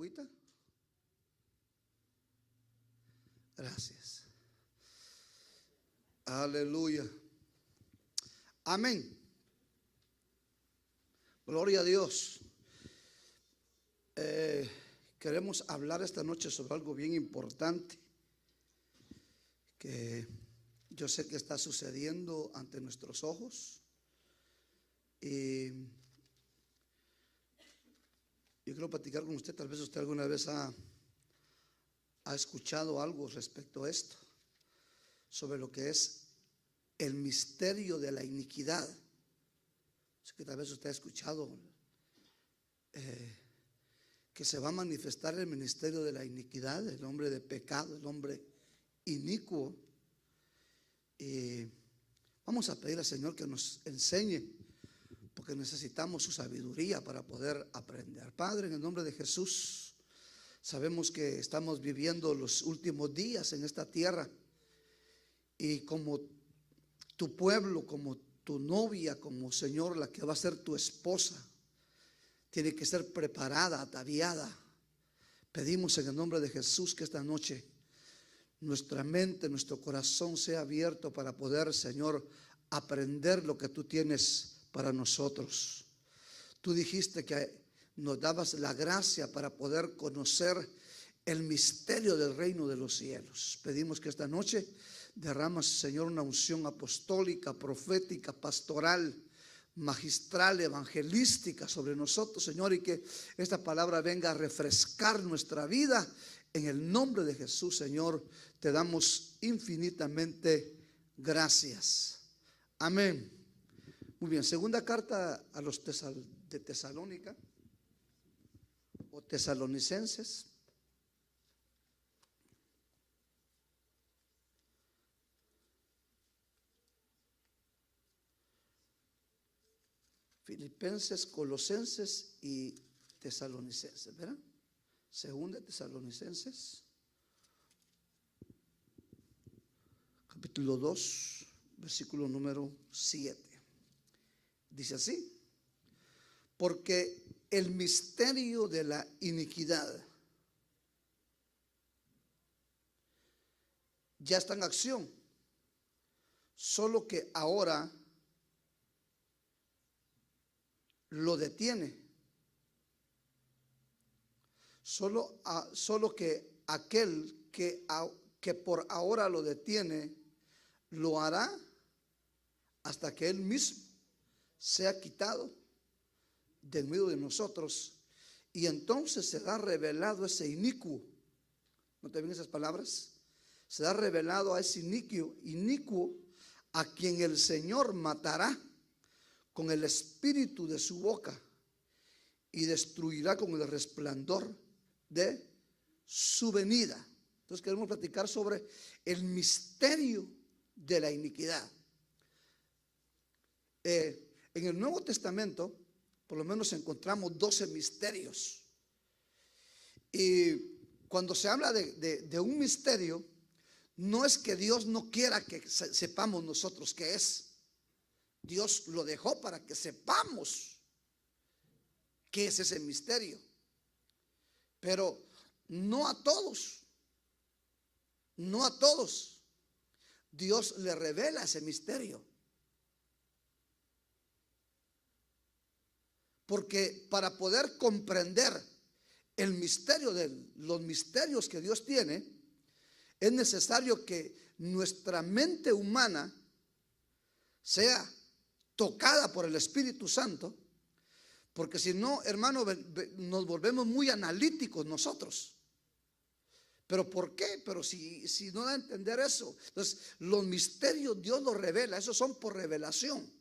agüita? Gracias. Aleluya. Amén. Gloria a Dios. Queremos hablar esta noche sobre algo bien importante que yo sé que está sucediendo ante nuestros ojos. Y yo quiero platicar con usted. Tal vez usted alguna vez ha escuchado algo respecto a esto, sobre lo que es el misterio de la iniquidad. Así que tal vez usted ha escuchado que se va a manifestar el ministerio de la iniquidad, el hombre de pecado, el hombre inicuo. Y vamos a pedir al Señor que nos enseñe, porque necesitamos su sabiduría para poder aprender. Padre, en el nombre de Jesús, sabemos que estamos viviendo los últimos días en esta tierra, y como tu pueblo, como tu novia, como Señor, la que va a ser tu esposa, tiene que ser preparada, ataviada. Pedimos en el nombre de Jesús que esta noche nuestra mente, nuestro corazón sea abierto para poder, Señor, aprender lo que tú tienes para nosotros. Tú dijiste que nos dabas la gracia para poder conocer el misterio del reino de los cielos. Pedimos que esta noche derramas, Señor, una unción apostólica, profética, pastoral, magistral, evangelística sobre nosotros, Señor, y que esta palabra venga a refrescar nuestra vida. En el nombre de Jesús, Señor, te damos infinitamente gracias. Amén. Muy bien, segunda carta a los de Tesalónica o tesalonicenses. Filipenses, Colosenses y Tesalonicenses, ¿verdad? Segunda Tesalonicenses, capítulo 2, versículo número 7. Dice así: porque el misterio de la iniquidad ya está en acción, solo que ahora lo detiene. Solo que aquel que por ahora lo detiene, lo hará hasta que él mismo sea quitado del medio de nosotros, y entonces será revelado ese inicuo. ¿No te ven esas palabras? Será revelado a ese inicuo, a quien el Señor matará con el espíritu de su boca y destruirá con el resplandor de su venida. Entonces queremos platicar sobre el misterio de la iniquidad. En el Nuevo Testamento por lo menos encontramos 12 misterios, y cuando se habla de un misterio, no es que Dios no quiera que sepamos nosotros qué es. Dios lo dejó para que sepamos qué es ese misterio, pero no a todos Dios le revela ese misterio, porque para poder comprender el misterio de los misterios que Dios tiene, es necesario que nuestra mente humana sea tocada por el Espíritu Santo, porque si no, hermano, nos volvemos muy analíticos nosotros. ¿Pero por qué? Pero si no da a entender eso. Entonces, los misterios Dios los revela, esos son por revelación.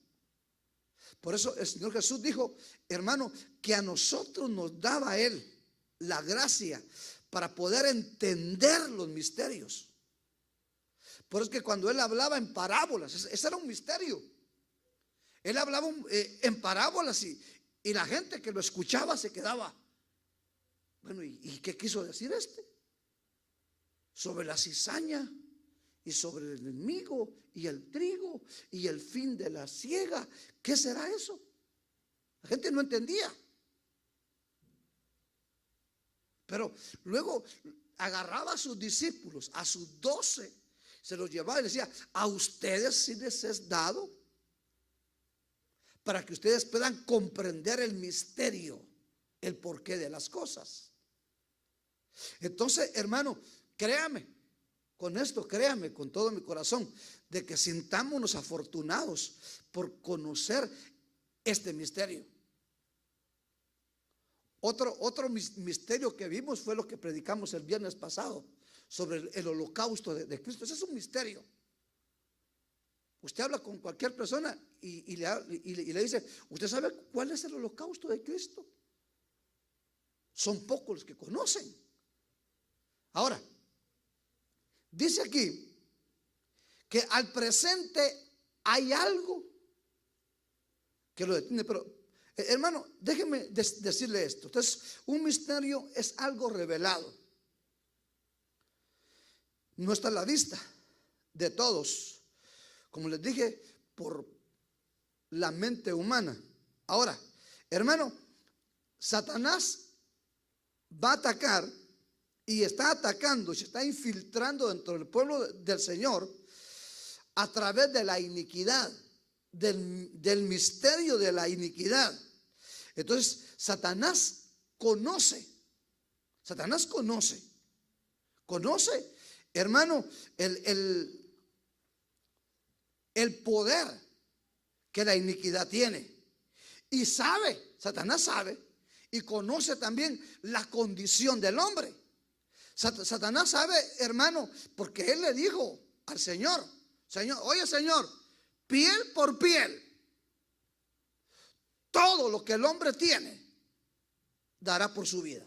Por eso el Señor Jesús dijo, hermano, que a nosotros nos daba Él la gracia para poder entender los misterios. Por eso es que cuando Él hablaba en parábolas, ese era un misterio. Él hablaba en parábolas, y la gente que lo escuchaba se quedaba, bueno, ¿y qué quiso decir este? Sobre la cizaña y sobre el enemigo y el trigo y el fin de la siega. ¿Qué será eso? La gente no entendía. Pero luego agarraba a sus discípulos, a sus 12, se los llevaba y les decía: a ustedes sí les es dado para que ustedes puedan comprender el misterio, el porqué de las cosas. Entonces, hermano, créame, con esto, créame con todo mi corazón, de que sintámonos afortunados por conocer este misterio. Otro misterio que vimos fue lo que predicamos el viernes pasado sobre el holocausto de Cristo. Ese es un misterio. Usted habla con cualquier persona y le dice: ¿usted sabe cuál es el holocausto de Cristo? Son pocos los que conocen. Ahora, dice aquí que al presente hay algo que lo detiene. Pero hermano, déjeme decirle esto. Entonces, un misterio es algo revelado, no está a la vista de todos, como les dije, por la mente humana. Ahora, hermano, Satanás va a atacar y está atacando, se está infiltrando dentro del pueblo del Señor a través de la iniquidad, del misterio de la iniquidad. Entonces, Satanás conoce, hermano, el poder que la iniquidad tiene. Y Satanás sabe y conoce también la condición del hombre. Satanás sabe, hermano, porque él le dijo al Señor: oye, Señor, piel por piel, todo lo que el hombre tiene dará por su vida.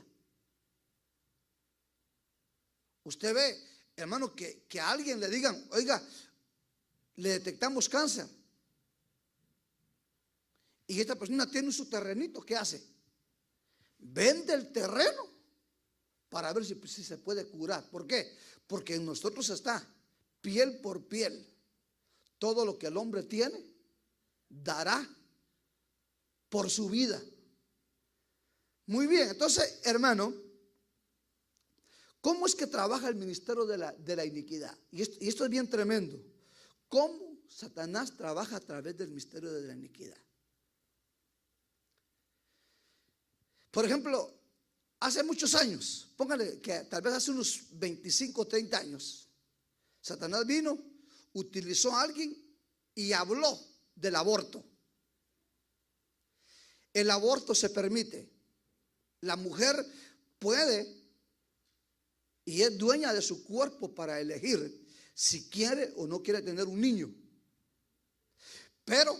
Usted ve, hermano, que a alguien le digan: oiga, le detectamos cáncer, y esta persona tiene su terrenito. ¿Qué hace? Vende el terreno para ver si se puede curar. ¿Por qué? Porque en nosotros está piel por piel. Todo lo que el hombre tiene dará por su vida. Muy bien, entonces, hermano, ¿cómo es que trabaja el ministerio de la iniquidad? Y esto es bien tremendo. ¿Cómo Satanás trabaja a través del misterio de la iniquidad? Por ejemplo, hace muchos años, póngale que tal vez hace unos 25 o 30 años, Satanás vino, utilizó a alguien y habló del aborto. El aborto se permite. La mujer puede y es dueña de su cuerpo para elegir si quiere o no quiere tener un niño. Pero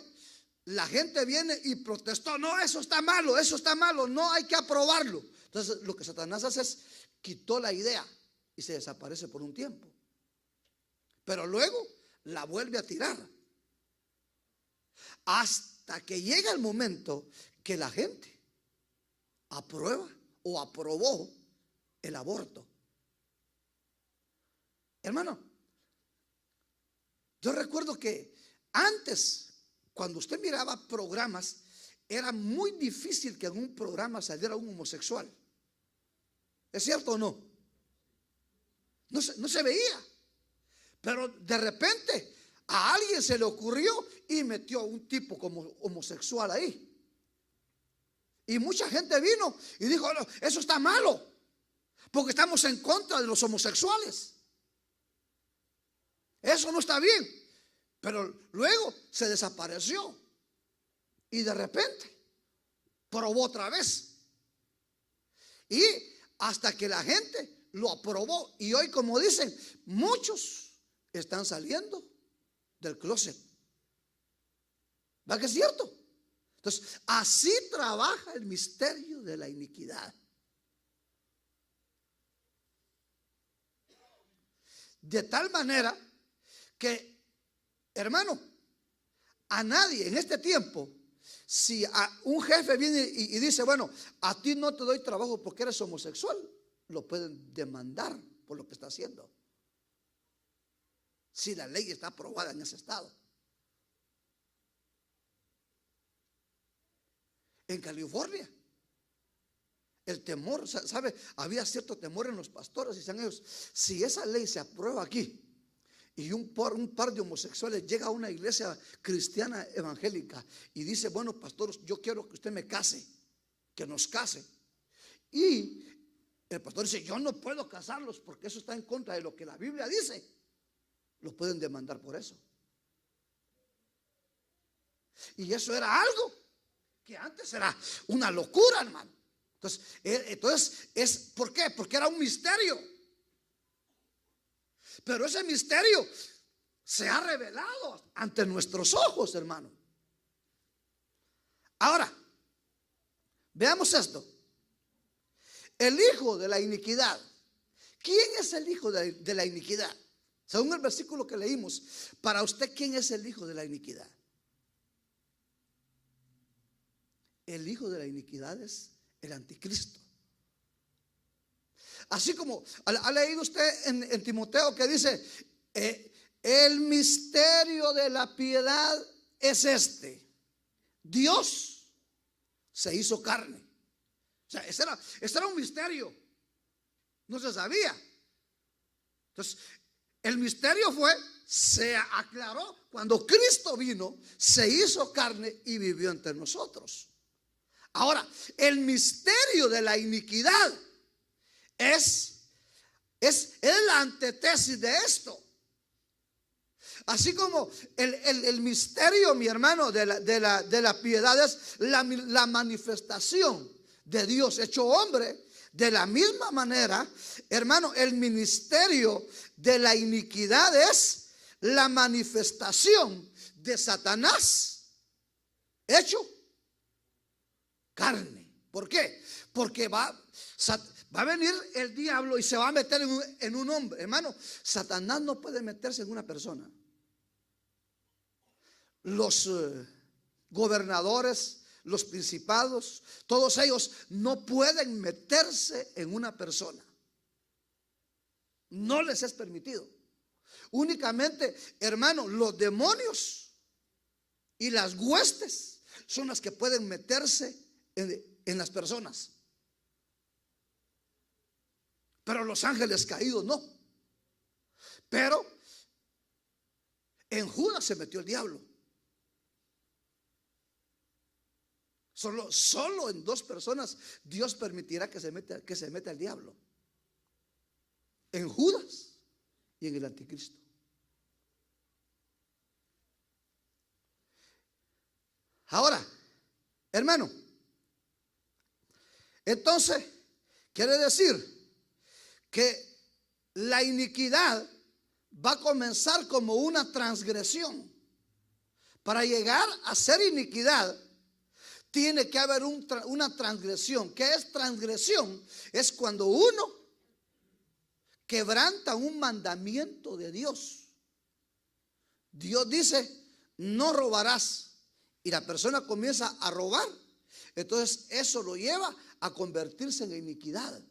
la gente viene y protestó: no, eso está malo, no hay que aprobarlo. Entonces lo que Satanás hace es quitó la idea y se desaparece por un tiempo, pero luego la vuelve a tirar hasta que llega el momento que la gente aprueba o aprobó el aborto. Hermano, yo recuerdo que antes, cuando usted miraba programas, era muy difícil que en un programa saliera un homosexual. ¿Es cierto o no? No se veía. Pero de repente a alguien se le ocurrió y metió a un tipo como homosexual ahí. Y mucha gente vino y dijo: no, eso está malo, porque estamos en contra de los homosexuales. Eso no está bien. Pero luego se desapareció y de repente probó otra vez. Y hasta que la gente lo aprobó. Y hoy, como dicen, muchos están saliendo del closet. ¿Va que es cierto? Entonces, así trabaja el misterio de la iniquidad. De tal manera que, hermano, a nadie en este tiempo, si a un jefe viene y dice: bueno, a ti no te doy trabajo porque eres homosexual, lo pueden demandar por lo que está haciendo, si la ley está aprobada en ese estado. En California El temor, ¿sabe? Había cierto temor en los pastores. Y decían ellos, si esa ley se aprueba aquí y un par de homosexuales llega a una iglesia cristiana evangélica y dice, bueno, pastor, yo quiero que usted me case, que nos case. Y el pastor dice, yo no puedo casarlos porque eso está en contra de lo que la Biblia dice. Los pueden demandar por eso. Y eso era algo que antes era una locura, hermano. Entonces, ¿por qué? Porque era un misterio. Pero ese misterio se ha revelado ante nuestros ojos, hermano. Ahora, veamos esto. El hijo de la iniquidad. ¿Quién es el hijo de la iniquidad? Según el versículo que leímos, para usted, ¿quién es el hijo de la iniquidad? El hijo de la iniquidad es el anticristo. Así como ha leído usted en Timoteo que dice, el misterio de la piedad es este: Dios se hizo carne. O sea, ese era un misterio, no se sabía. Entonces, el misterio se aclaró cuando Cristo vino, se hizo carne y vivió entre nosotros. Ahora, el misterio de la iniquidad es la antítesis de esto. Así como el misterio, mi hermano, de la piedad es la manifestación de Dios hecho hombre. De la misma manera, hermano, el ministerio de la iniquidad es la manifestación de Satanás hecho carne. ¿Por qué? Porque va a venir el diablo y se va a meter en un hombre. Hermano, Satanás no puede meterse en una persona. Los gobernadores, los principados, todos ellos no pueden meterse en una persona. No les es permitido. Únicamente, hermano, los demonios y las huestes son las que pueden meterse en las personas. Pero los ángeles caídos no. Pero en Judas se metió el diablo. Solo en 2 personas Dios permitirá que se meta el diablo: en Judas y en el anticristo. Ahora, hermano, entonces quiere decir que la iniquidad va a comenzar como una transgresión. Para llegar a ser iniquidad tiene que haber una transgresión. ¿Qué es transgresión? Es cuando uno quebranta un mandamiento de Dios. Dios dice, no robarás, y la persona comienza a robar. Entonces eso lo lleva a convertirse en iniquidad.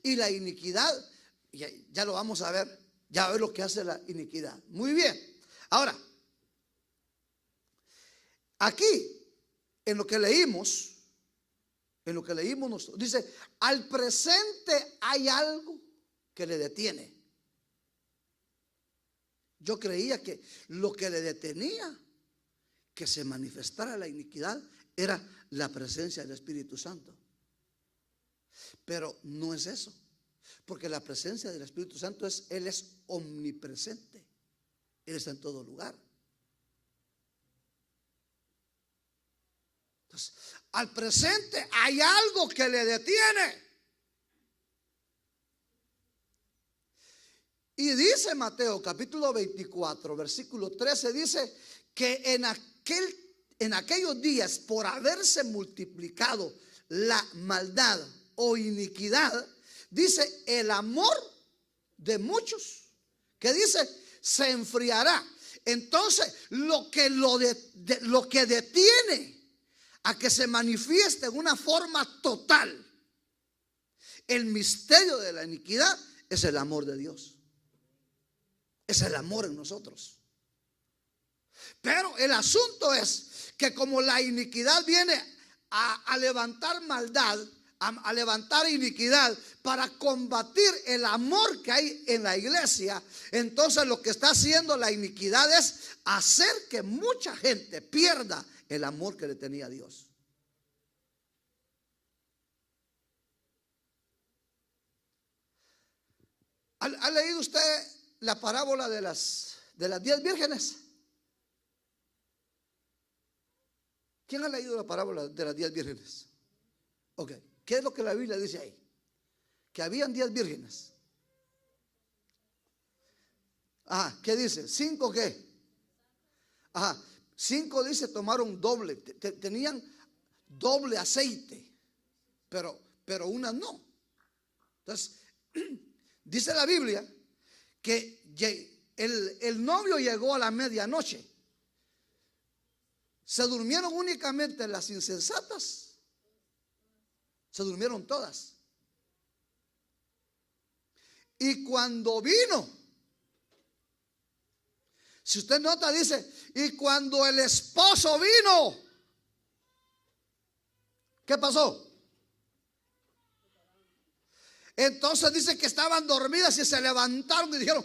Y la iniquidad, ya lo vamos a ver, ya a ver lo que hace la iniquidad. Muy bien. Ahora, aquí en lo que leímos, dice, al presente hay algo que le detiene. Yo creía que lo que le detenía que se manifestara la iniquidad era la presencia del Espíritu Santo. Pero no es eso, porque la presencia del Espíritu Santo Él es omnipresente. Él está en todo lugar. Entonces, al presente hay algo que le detiene. Y dice Mateo capítulo 24 versículo 13, dice que en aquellos días, por haberse multiplicado la maldad o iniquidad, dice, el amor de muchos, que dice, se enfriará. Entonces lo que detiene a que se manifieste en una forma total el misterio de la iniquidad es el amor de Dios. Es el amor en nosotros. Pero el asunto es que como la iniquidad viene a levantar maldad, a levantar iniquidad, para combatir el amor que hay en la iglesia, entonces lo que está haciendo la iniquidad es hacer que mucha gente pierda el amor que le tenía a Dios. ¿Ha leído usted la parábola de las 10 vírgenes? ¿Quién ha leído la parábola de las 10 vírgenes? Ok, ¿qué es lo que la Biblia dice ahí? Que habían 10 vírgenes. Ajá, ¿qué dice? ¿5 qué? Ajá, 5 dice tomaron doble, tenían doble aceite, pero una no. Entonces, dice la Biblia que el novio llegó a la medianoche. Se durmieron únicamente las insensatas. Se durmieron todas. Y cuando vino, si usted nota, dice, y cuando el esposo vino, ¿qué pasó? Entonces dice que estaban dormidas y se levantaron y dijeron,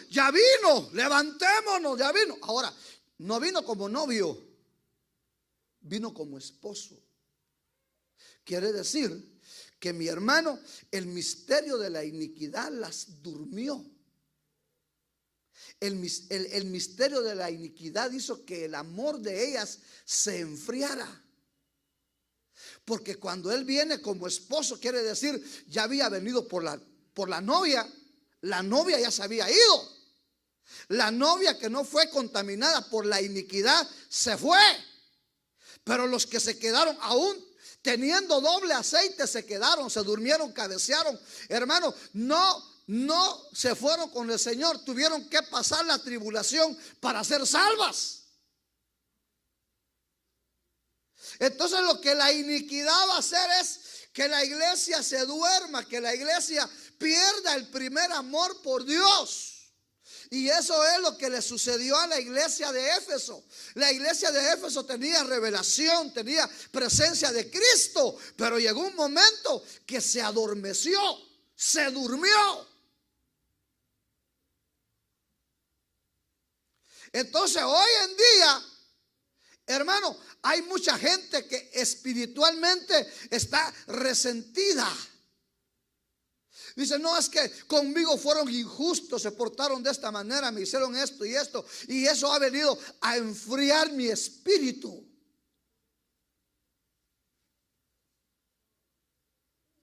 ya vino, levantémonos, ya vino. Ahora, no vino como novio, vino como esposo. Quiere decir que, mi hermano, el misterio de la iniquidad las durmió. El misterio de la iniquidad hizo que el amor de ellas se enfriara. Porque cuando él viene como esposo, quiere decir, ya había venido por la novia. La novia ya se había ido. La novia que no fue contaminada por la iniquidad se fue. Pero los que se quedaron aún teniendo doble aceite, se quedaron, se durmieron, cabecearon. Hermano, no se fueron con el Señor. Tuvieron que pasar la tribulación para ser salvas. Entonces lo que la iniquidad va a hacer es que la iglesia se duerma, que la iglesia pierda el primer amor por Dios. Y eso es lo que le sucedió a la iglesia de Éfeso. La iglesia de Éfeso tenía revelación, tenía presencia de Cristo, pero llegó un momento que se adormeció, se durmió. Entonces hoy en día, hermano, hay mucha gente que espiritualmente está resentida. Dice, no, es que conmigo fueron injustos, se portaron de esta manera, me hicieron esto y esto, y eso ha venido a enfriar mi espíritu.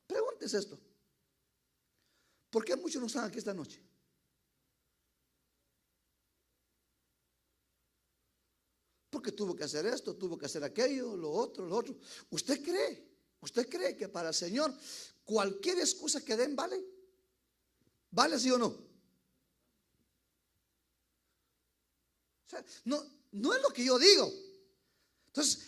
Pregúntese esto: ¿por qué muchos no están aquí esta noche? Porque tuvo que hacer esto, tuvo que hacer aquello, lo otro, lo otro. ¿Usted cree que para el Señor cualquier excusa que den vale? ¿Vale, sí o no? O sea, no es lo que yo digo. Entonces,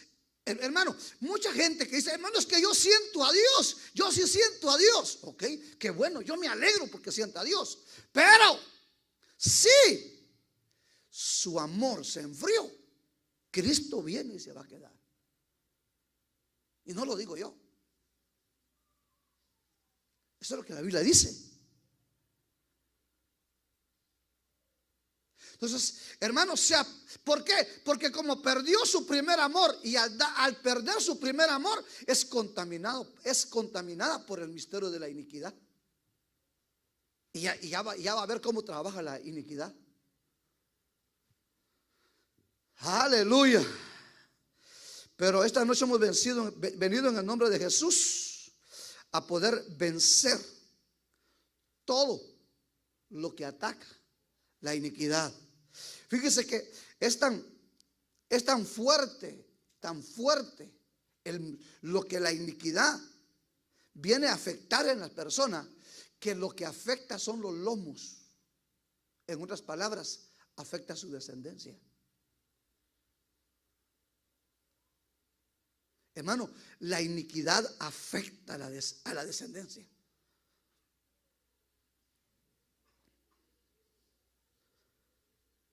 hermano, mucha gente que dice, hermano, es que yo siento a Dios. Yo sí siento a Dios. Ok, qué bueno, yo me alegro porque siento a Dios. Pero si su amor se enfrió, Cristo viene y se va a quedar. Y no lo digo yo. Eso es lo que la Biblia dice. Entonces, hermanos, ¿por qué? Porque como perdió su primer amor, y al perder su primer amor es contaminada por el misterio de la iniquidad. Y ya va a ver cómo trabaja la iniquidad. Aleluya. Pero esta noche hemos venido en el nombre de Jesús a poder vencer todo lo que ataca la iniquidad. Fíjese que es tan fuerte lo que la iniquidad viene a afectar en las personas, que lo que afecta son los lomos. En otras palabras, afecta a su descendencia. Hermano, la iniquidad afecta a la descendencia.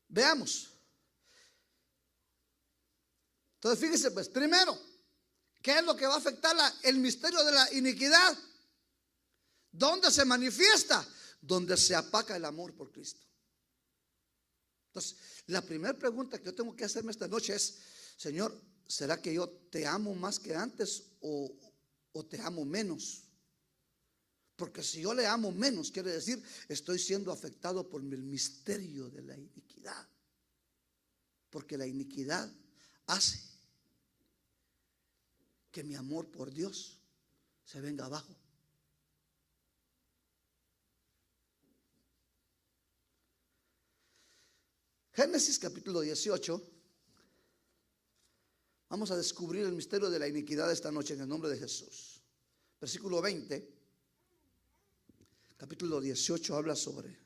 Veamos. Entonces fíjese, pues, primero, ¿Qué es lo que va a afectar el misterio de la iniquidad? ¿Dónde se manifiesta? Donde se apaga el amor por Cristo. Entonces, la primera pregunta que yo tengo que hacerme esta noche es: Señor, ¿será que yo te amo más que antes o te amo menos? Porque si yo le amo menos, quiere decir estoy siendo afectado por el misterio de la iniquidad. Porque la iniquidad hace que mi amor por Dios se venga abajo. Génesis capítulo 18. Vamos a descubrir el misterio de la iniquidad esta noche en el nombre de Jesús. Versículo 20. Capítulo 18 habla sobre.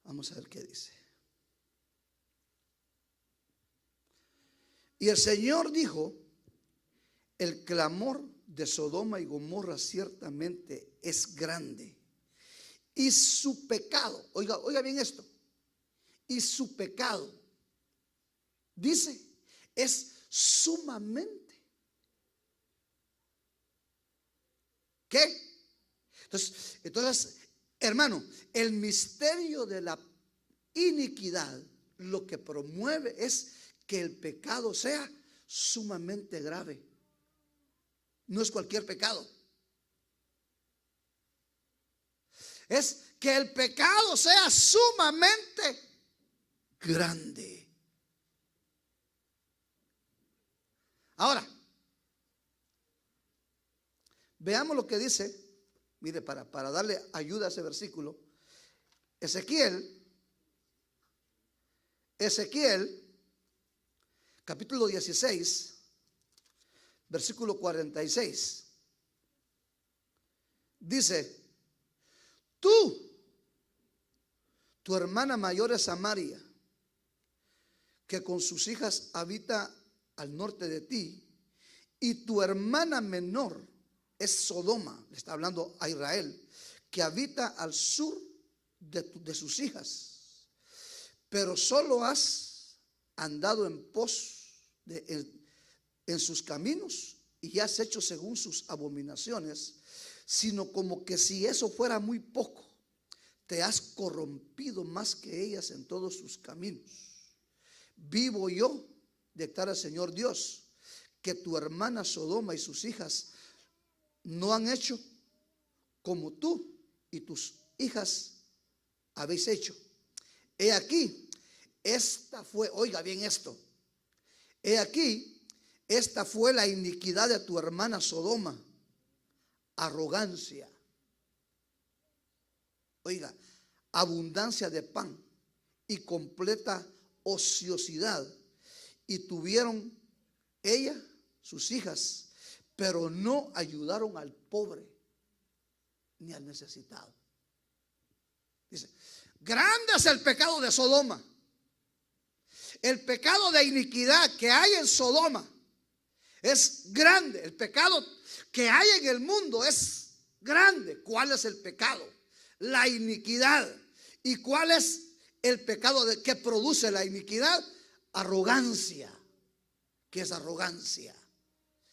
Vamos a ver qué dice. Y el Señor dijo: el clamor de Sodoma y Gomorra ciertamente es grande, y su pecado, oiga bien esto, y su pecado, dice, es sumamente. ¿Qué? Entonces, hermano, el misterio de la iniquidad lo que promueve es que el pecado sea sumamente grave. No es cualquier pecado. Es que el pecado sea sumamente grande. Ahora, veamos lo que dice. Mire, para darle ayuda a ese versículo, Ezequiel capítulo 16, versículo 46. Dice: tu hermana mayor es Samaria, que con sus hijas habita al norte de ti, y tu hermana menor es Sodoma, le está hablando a Israel, que habita al sur de sus hijas. Pero solo has andado en pos en sus caminos y has hecho según sus abominaciones, sino como que si eso fuera muy poco, te has corrompido más que ellas en todos sus caminos. Vivo yo, declara el Señor Dios, que tu hermana Sodoma y sus hijas no han hecho como tú y tus hijas habéis hecho. He aquí, esta fue, oiga bien esto, he aquí, esta fue la iniquidad de tu hermana Sodoma: arrogancia, oiga, abundancia de pan y completa ociosidad. Y tuvieron ella, sus hijas, pero no ayudaron al pobre ni al necesitado. Dice: grande es el pecado de Sodoma. El pecado de iniquidad que hay en Sodoma es grande. El pecado que hay en el mundo es grande. ¿Cuál es el pecado? La iniquidad. ¿Y cuál es el pecado que produce la iniquidad? Arrogancia. ¿Qué es arrogancia?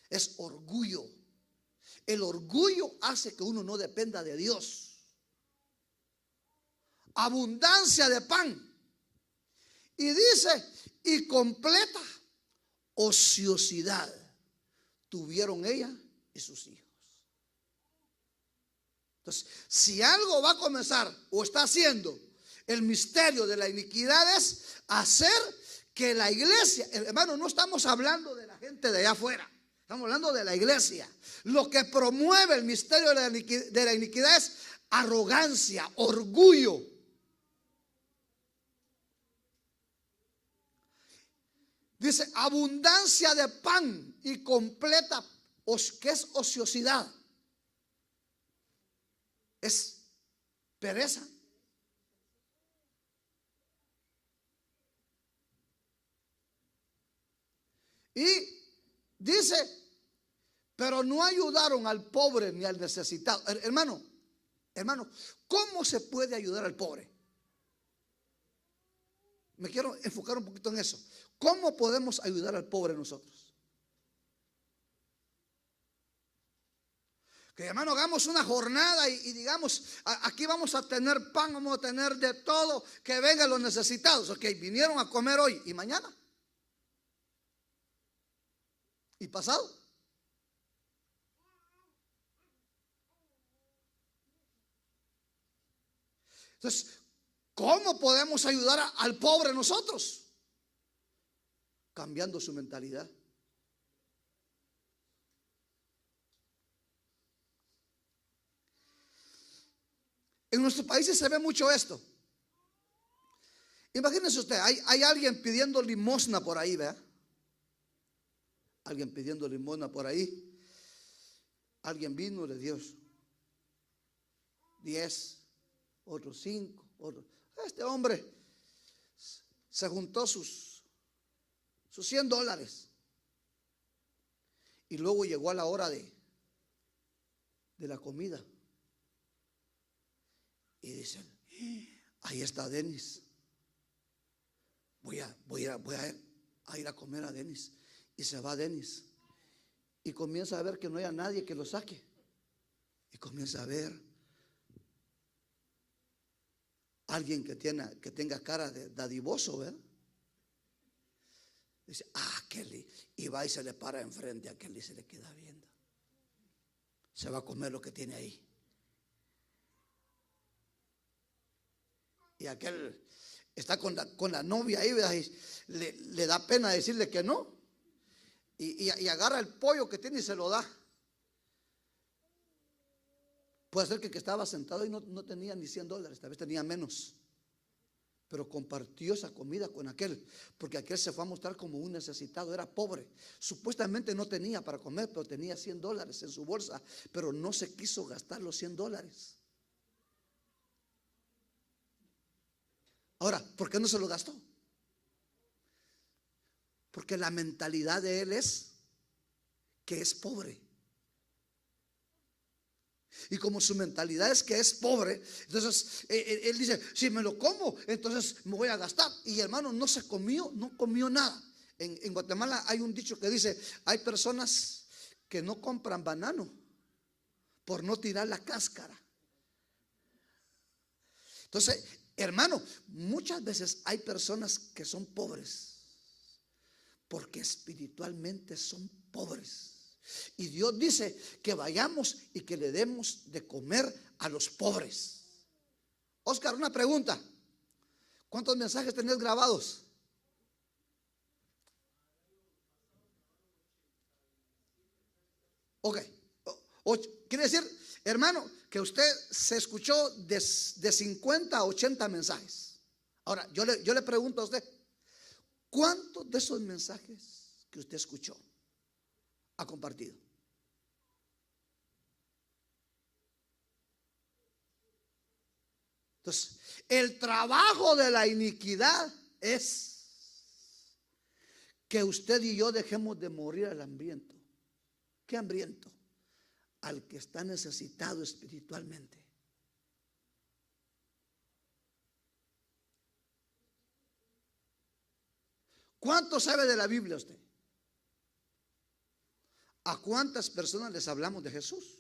Es orgullo. El orgullo hace que uno no dependa de Dios. Abundancia de pan. Y dice: y completa ociosidad tuvieron ella y sus hijos. Entonces, si algo va a comenzar o está haciendo el misterio de la iniquidad, es hacer que la iglesia, hermano, no estamos hablando de la gente de allá afuera, estamos hablando de la iglesia. Lo que promueve el misterio de la iniquidad es arrogancia, orgullo. Dice: abundancia de pan y completa, ¿qué es ociosidad? Es pereza. Y dice: pero no ayudaron al pobre ni al necesitado. Hermano, ¿cómo se puede ayudar al pobre? Me quiero enfocar un poquito en eso. ¿Cómo podemos ayudar al pobre nosotros? Que hermano, hagamos una jornada y digamos, aquí vamos a tener pan, vamos a tener de todo, que vengan los necesitados. Ok, vinieron a comer hoy y mañana y pasado. Entonces, ¿cómo podemos ayudar al pobre nosotros? Cambiando su mentalidad. En nuestros países se ve mucho esto. Imagínense usted, hay alguien pidiendo limosna por ahí, ¿verdad? Alguien pidiendo limosna por ahí. Alguien vino, le dio 10, otros 5, otros. Este hombre se juntó sus $100. Y luego llegó a la hora de la comida. Y dicen, ahí está Denis. Voy a ir a comer a Denis. Y se va Denis. Y comienza a ver que no haya nadie que lo saque. Y comienza a ver alguien que tenga cara de dadivoso, ¿verdad? Dice, Kelly. Y va y se le para enfrente a Kelly y se le queda viendo. Se va a comer lo que tiene ahí. Y aquel está con la novia ahí, ¿verdad? Y le da pena decirle que no. Y agarra el pollo que tiene y se lo da. Puede ser que el que estaba sentado y no tenía ni $100, tal vez tenía menos. Pero compartió esa comida con aquel, porque aquel se fue a mostrar como un necesitado, era pobre. Supuestamente no tenía para comer, pero tenía $100 en su bolsa, pero no se quiso gastar los $100. Ahora, ¿por qué no se lo gastó? Porque la mentalidad de él es que es pobre. Y como su mentalidad es que es pobre, entonces él dice, si me lo como, entonces me voy a gastar. Y hermano, no comió nada. En Guatemala hay un dicho que dice, hay personas que no compran banano por no tirar la cáscara. Entonces, hermano, muchas veces hay personas que son pobres porque espiritualmente son pobres. Y Dios dice que vayamos y que le demos de comer a los pobres. Oscar, una pregunta. ¿Cuántos mensajes tenés grabados? Ok. Quiere decir, hermano, que usted se escuchó de 50 a 80 mensajes. Ahora, yo le pregunto a usted, ¿cuántos de esos mensajes que usted escuchó ha compartido? Entonces, el trabajo de la iniquidad es que usted y yo dejemos de morir al hambriento. ¿Qué hambriento? Al que está necesitado espiritualmente. ¿Cuánto sabe de la Biblia usted? ¿A cuántas personas les hablamos de Jesús?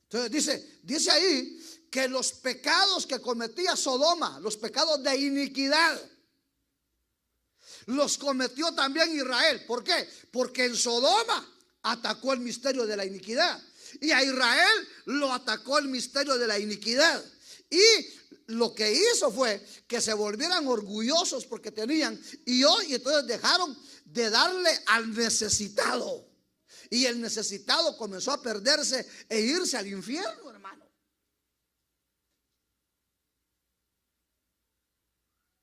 Entonces dice ahí que los pecados que cometía Sodoma, los pecados de iniquidad, los cometió también Israel. ¿Por qué? Porque en Sodoma atacó el misterio de la iniquidad y a Israel lo atacó el misterio de la iniquidad. Y lo que hizo fue que se volvieran orgullosos porque tenían, y entonces dejaron de darle al necesitado. Y el necesitado comenzó a perderse e irse al infierno, hermano.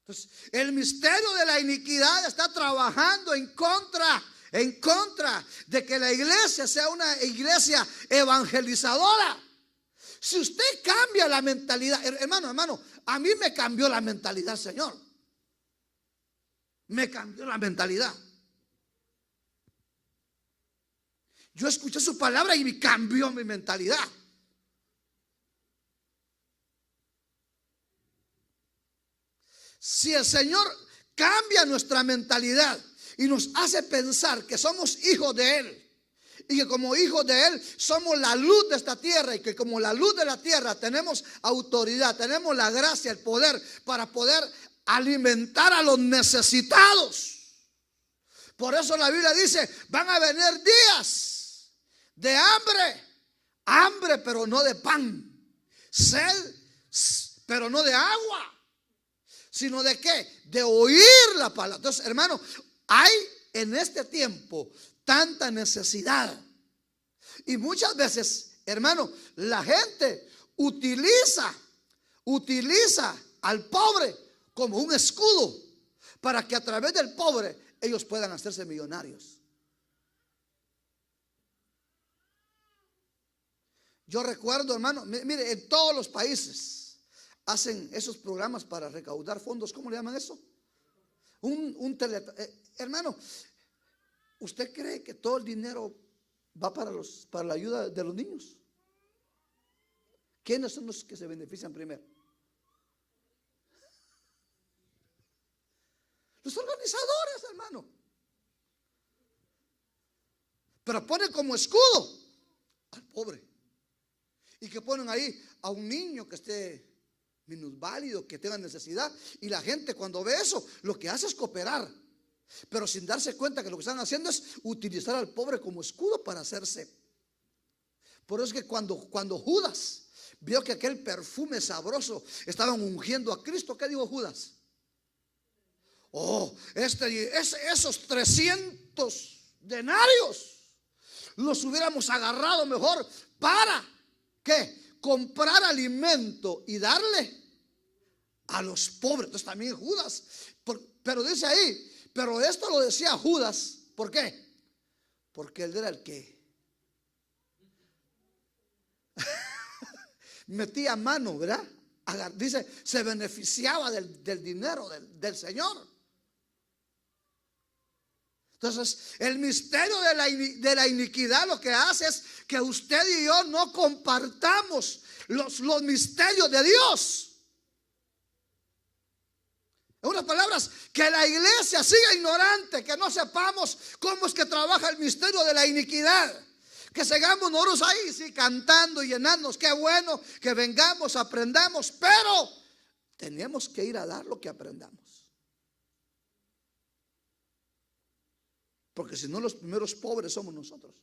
Entonces, el misterio de la iniquidad está trabajando en contra de que la iglesia sea una iglesia evangelizadora. Si usted cambia la mentalidad, hermano, a mí me cambió la mentalidad, Señor. Me cambió la mentalidad. Yo escuché su palabra y me cambió mi mentalidad. Si el Señor cambia nuestra mentalidad y nos hace pensar que somos hijos de Él, y que como hijos de Él somos la luz de esta tierra, y que como la luz de la tierra tenemos autoridad, tenemos la gracia, el poder para poder alimentar a los necesitados. Por eso la Biblia dice: van a venir días de hambre pero no de pan, sed pero no de agua, sino de ¿qué? De oír la palabra. Entonces, hermano, hay en este tiempo tanta necesidad, y muchas veces, hermano, la gente utiliza al pobre como un escudo para que a través del pobre ellos puedan hacerse millonarios. Yo recuerdo, hermano, mire, en todos los países hacen esos programas para recaudar fondos. ¿Cómo le llaman eso? Hermano, ¿usted cree que todo el dinero va para la ayuda de los niños? ¿Quiénes son los que se benefician primero? Los organizadores, hermano. Pero ponen como escudo al pobre. Y que ponen ahí a un niño que esté minusválido, que tenga necesidad. Y la gente, cuando ve eso, lo que hace es cooperar, pero sin darse cuenta que lo que están haciendo es utilizar al pobre como escudo para hacerse. Por eso es que cuando Judas vio que aquel perfume sabroso estaban ungiendo a Cristo, ¿qué dijo Judas? Oh, esos 300 denarios los hubiéramos agarrado mejor para ¿qué? Comprar alimento y darle a los pobres. Entonces también Judas, pero dice ahí, pero esto lo decía Judas, ¿por qué? Porque él era el que metía mano, ¿verdad? Dice, se beneficiaba del dinero del Señor. Entonces, el misterio de la iniquidad lo que hace es que usted y yo no compartamos los misterios de Dios. En unas palabras, que la iglesia siga ignorante, que no sepamos cómo es que trabaja el misterio de la iniquidad. Que sigamos nosotros ahí, sí, cantando y llenándonos. Qué bueno que vengamos, aprendamos, pero tenemos que ir a dar lo que aprendamos. Porque si no, los primeros pobres somos nosotros.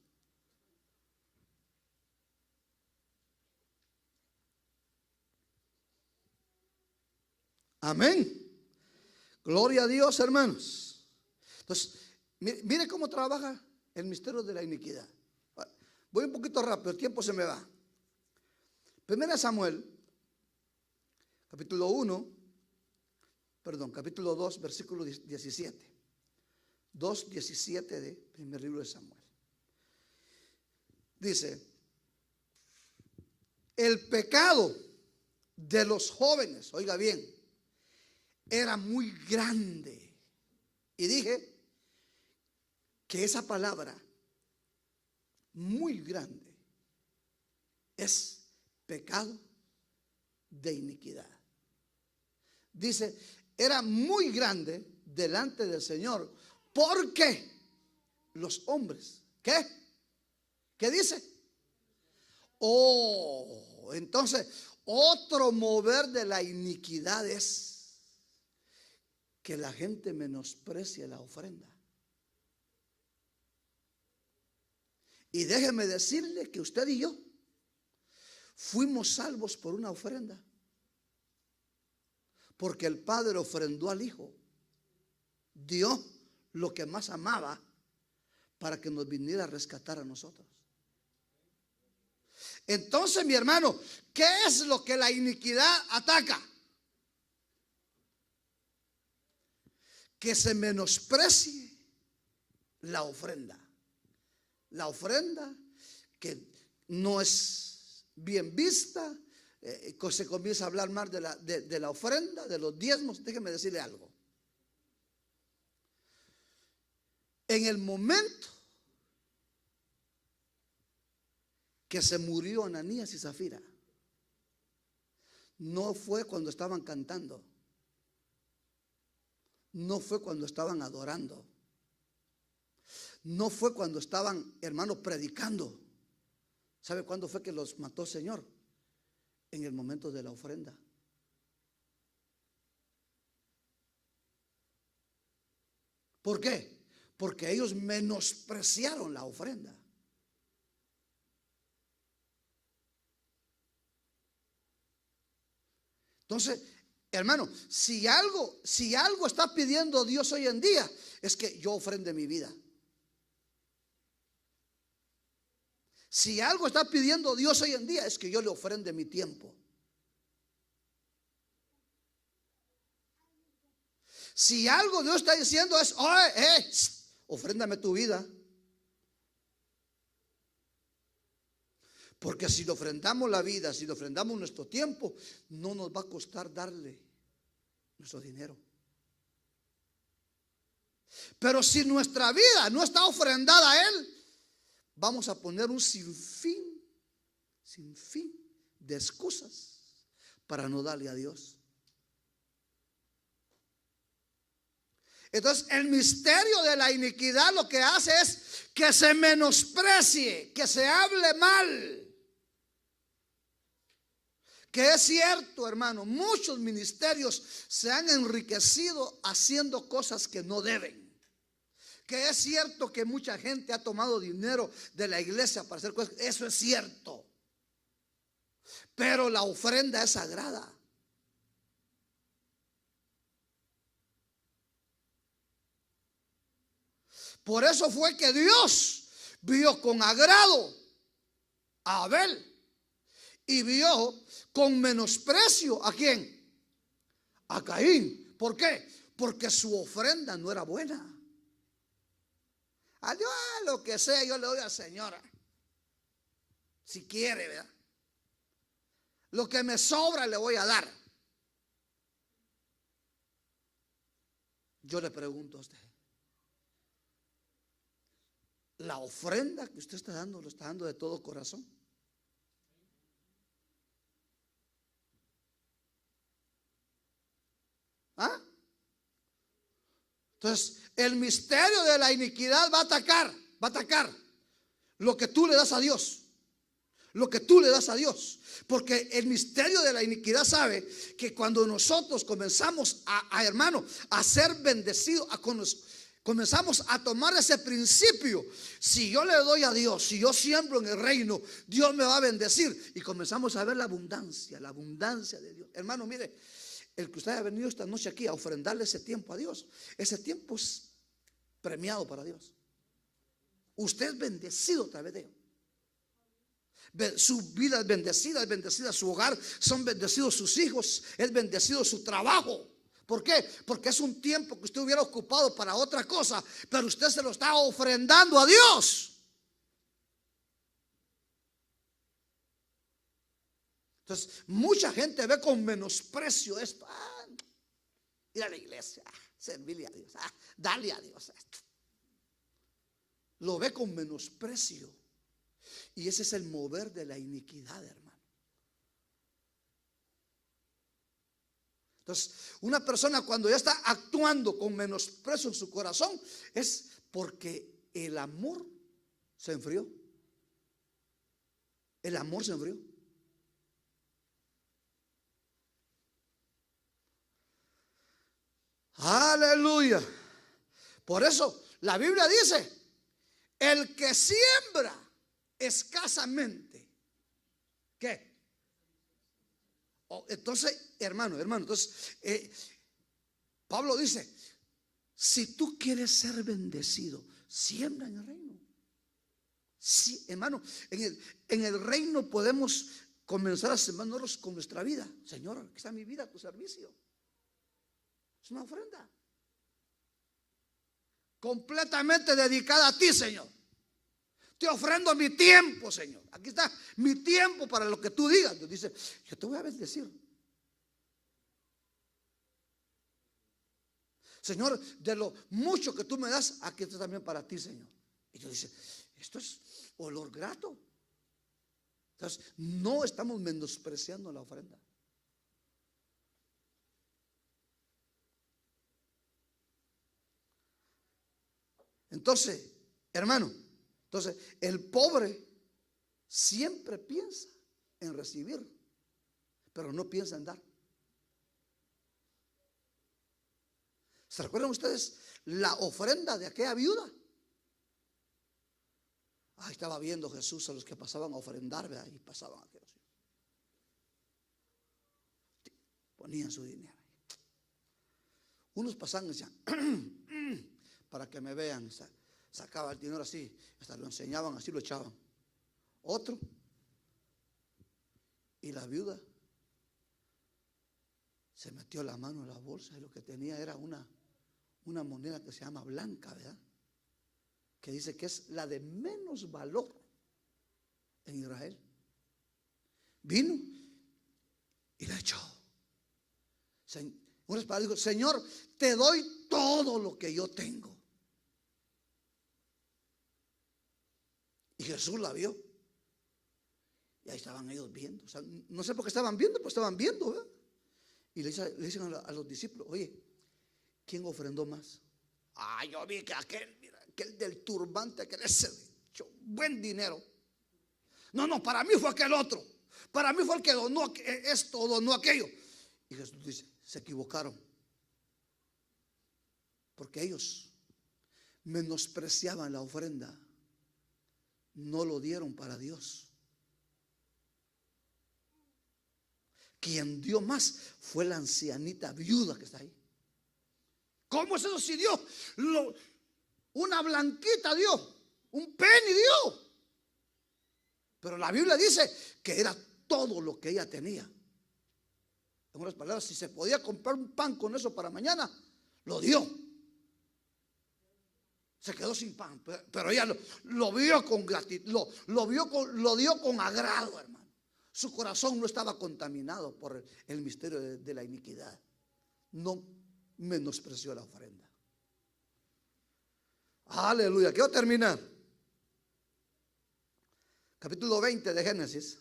Amén. Gloria a Dios, hermanos. Entonces, mire cómo trabaja el misterio de la iniquidad. Voy un poquito rápido, el tiempo se me va. Primera Samuel, capítulo 2, versículo 17. 2:17 de primer libro de Samuel. Dice: el pecado de los jóvenes, oiga bien, era muy grande. Y dije que esa palabra muy grande es pecado de iniquidad. Dice, era muy grande delante del Señor, porque los hombres, ¿qué? ¿Qué dice? Oh, entonces otro mover de la iniquidad es que la gente menosprecie la ofrenda. Y déjeme decirle que usted y yo fuimos salvos por una ofrenda, porque el Padre ofrendó al Hijo, dio lo que más amaba para que nos viniera a rescatar a nosotros. Entonces, mi hermano, ¿qué es lo que la iniquidad ataca? Que se menosprecie la ofrenda. La ofrenda que no es bien vista, se comienza a hablar más de la ofrenda, de los diezmos. Déjeme decirle algo. En el momento que se murió Ananías y Zafira, no fue cuando estaban cantando, no fue cuando estaban adorando, no fue cuando estaban, hermanos, predicando. ¿Sabe cuándo fue que los mató el Señor? En el momento de la ofrenda. ¿Por qué? Porque ellos menospreciaron la ofrenda. Entonces, hermano, si algo está pidiendo Dios hoy en día, es que yo ofrende mi vida. Si algo está pidiendo Dios hoy en día, es que yo le ofrende mi tiempo. Si algo Dios está diciendo es, oye, ofréndame tu vida. Porque si le ofrendamos la vida, si le ofrendamos nuestro tiempo, no nos va a costar darle nuestro dinero. Pero si nuestra vida no está ofrendada a Él, vamos a poner un sinfín de excusas para no darle a Dios. Entonces el misterio de la iniquidad lo que hace es que se menosprecie, que se hable mal. Que es cierto, hermano, muchos ministerios se han enriquecido haciendo cosas que no deben. Que es cierto que mucha gente ha tomado dinero de la iglesia para hacer cosas. Eso es cierto. Pero la ofrenda es sagrada. Por eso fue que Dios vio con agrado a Abel y vio con menosprecio ¿a quién? A Caín. ¿Por qué? Porque su ofrenda no era buena. A Dios lo que sea yo le doy al Señor, si quiere, ¿verdad? Lo que me sobra le voy a dar. Yo le pregunto a usted, ¿la ofrenda que usted está dando lo está dando de todo corazón? ¿Ah? Entonces, el misterio de la iniquidad va a atacar lo que tú le das a Dios. Lo que tú le das a Dios. Porque el misterio de la iniquidad sabe que cuando nosotros comenzamos hermano, a ser bendecidos, comenzamos a tomar ese principio. Si yo le doy a Dios, si yo siembro en el reino, Dios me va a bendecir. Y comenzamos a ver la abundancia de Dios. Hermano, mire, el que usted ha venido esta noche aquí a ofrendarle ese tiempo a Dios, ese tiempo es premiado para Dios. Usted es bendecido a través de él. Su vida es bendecida su hogar, son bendecidos sus hijos, es bendecido su trabajo. ¿Por qué? Porque es un tiempo que usted hubiera ocupado para otra cosa, pero usted se lo está ofrendando a Dios. Entonces, mucha gente ve con menosprecio esto. Ir a la iglesia, servirle a Dios, darle a Dios esto. Lo ve con menosprecio. Y ese es el mover de la iniquidad, hermano. Entonces, una persona cuando ya está actuando con menosprecio en su corazón, es porque el amor se enfrió. El amor se enfrió. Aleluya. Por eso la Biblia dice: el que siembra escasamente, ¿qué? Entonces, hermano, entonces Pablo dice: si tú quieres ser bendecido, siembra en el reino. Sí, hermano, en el reino podemos comenzar a sembrarnos con nuestra vida. Señor, aquí está mi vida a tu servicio. Es una ofrenda completamente dedicada a ti, Señor. Te ofrendo mi tiempo, Señor. Aquí está mi tiempo para lo que tú digas. Dios dice: yo te voy a bendecir. Señor, de lo mucho que tú me das, aquí está también para ti, Señor. Y Dios dice: esto es olor grato. Entonces, no estamos menospreciando la ofrenda. Entonces, hermano, entonces el pobre siempre piensa en recibir, pero no piensa en dar. ¿Se recuerdan ustedes la ofrenda de aquella viuda? Ahí estaba viendo Jesús a los que pasaban a ofrendar, ¿verdad? Y pasaban aquellos. Ponían su dinero. Unos pasaban y decían, para que me vean. Sacaba el dinero así, hasta lo enseñaban, así lo echaban. Otro. Y la viuda se metió la mano en la bolsa y lo que tenía era una moneda que se llama blanca, ¿verdad? Que dice que es la de menos valor en Israel. Vino y la echó. Unas palabras dijo, Señor, te doy todo lo que yo tengo. Y Jesús la vio. Y ahí estaban ellos viendo. O sea, no sé por qué estaban viendo, pero estaban viendo, ¿verdad? Y le dicen a los discípulos, oye, ¿quién ofrendó más? Yo vi que aquel del turbante, aquel ese echó buen dinero. No, para mí fue aquel otro. Para mí fue el que donó esto, donó aquello. Y Jesús dice, se equivocaron. Porque ellos menospreciaban la ofrenda. No lo dieron para Dios. Quien dio más fue la ancianita viuda que está ahí. ¿Cómo es eso si Dios una blanquita dio, un penny dio? Pero la Biblia dice que era todo lo que ella tenía. En otras palabras, si se podía comprar un pan con eso para mañana, lo dio. Se quedó sin pan, pero ella lo vio con gratitud, lo dio con agrado, hermano. Su corazón no estaba contaminado por el misterio de la iniquidad. No menospreció la ofrenda. Aleluya. Quiero terminar. Capítulo 20 de Génesis.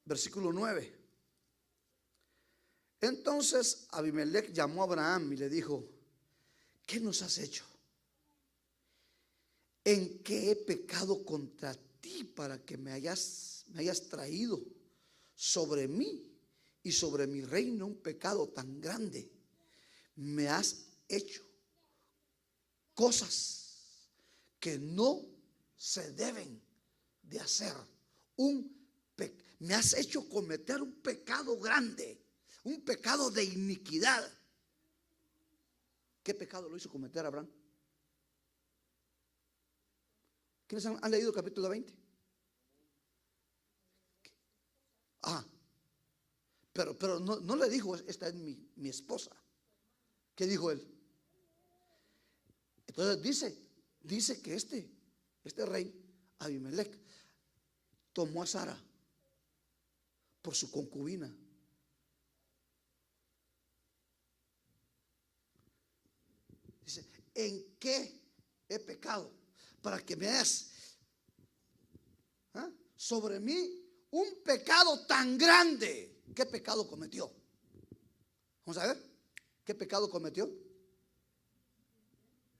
Versículo 9. Entonces Abimelech llamó a Abraham y le dijo, ¿qué nos has hecho? ¿En qué he pecado contra ti para que me hayas traído sobre mí y sobre mi reino un pecado tan grande? Me has hecho cosas que no se deben de hacer. Me has hecho cometer un pecado grande, un pecado de iniquidad. ¿Qué pecado lo hizo cometer Abraham? ¿Quiénes han leído el capítulo 20? Pero no le dijo, esta es mi esposa. ¿Qué dijo él? Entonces dice que este rey Abimelech tomó a Sara por su concubina. Dice, ¿en qué he pecado? Para que veas sobre mí un pecado tan grande. ¿Qué pecado cometió? Vamos a ver, ¿qué pecado cometió?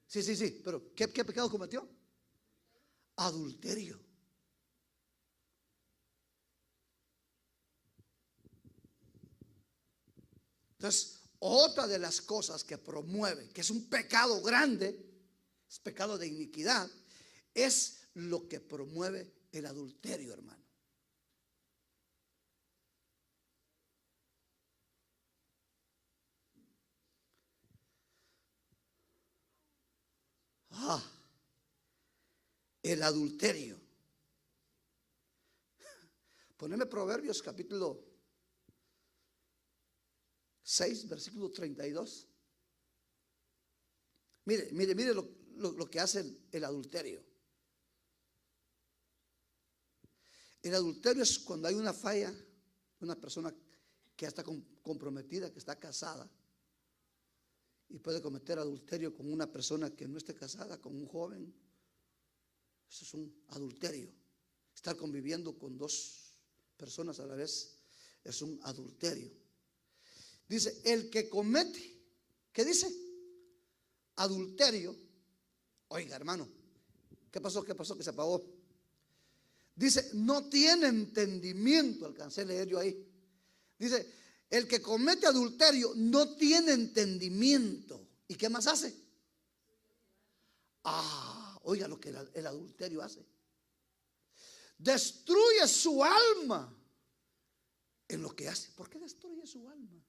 Sí, pero ¿qué pecado cometió? Adulterio. Entonces, otra de las cosas que promueve, que es un pecado grande, es pecado de iniquidad, es lo que promueve el adulterio, hermano. El adulterio. Poneme Proverbios capítulo 6, versículo 32. Mire lo que hace el adulterio. El adulterio es cuando hay una falla, una persona que está comprometida, que está casada, y puede cometer adulterio con una persona que no esté casada, con un joven. Eso es un adulterio. Estar conviviendo con dos personas a la vez es un adulterio. Dice, el que comete, ¿qué dice? Adulterio. Oiga, hermano, ¿qué pasó? ¿Qué pasó? Que se apagó. Dice, no tiene entendimiento. Alcancé a leer yo ahí. Dice, el que comete adulterio no tiene entendimiento. ¿Y qué más hace? Oiga lo que el adulterio hace. Destruye su alma en lo que hace. ¿Por qué destruye su alma?